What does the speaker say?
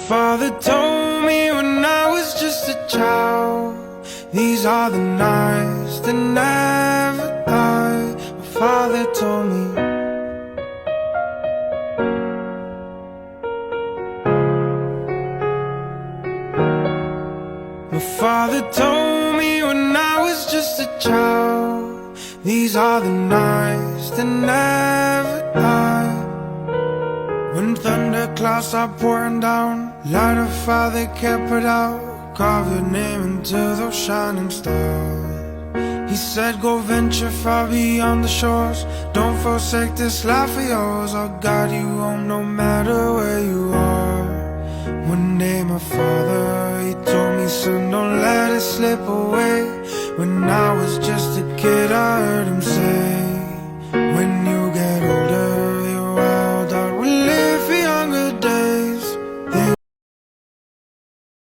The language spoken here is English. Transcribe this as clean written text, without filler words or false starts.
Father told me when I was just a child, these are the nights that never die. My father told me. My father told me when I was just a child, these are the nights that never die. When thunderclouds are pouring down, light a fire they can't put out, carve your name into those shining stars. He said go venture far beyond the shores, don't forsake this life of yours, I'll guide you home no matter where you are. One day my father, he told me, son, don't let it slip away. When I was just a kid I heard him say,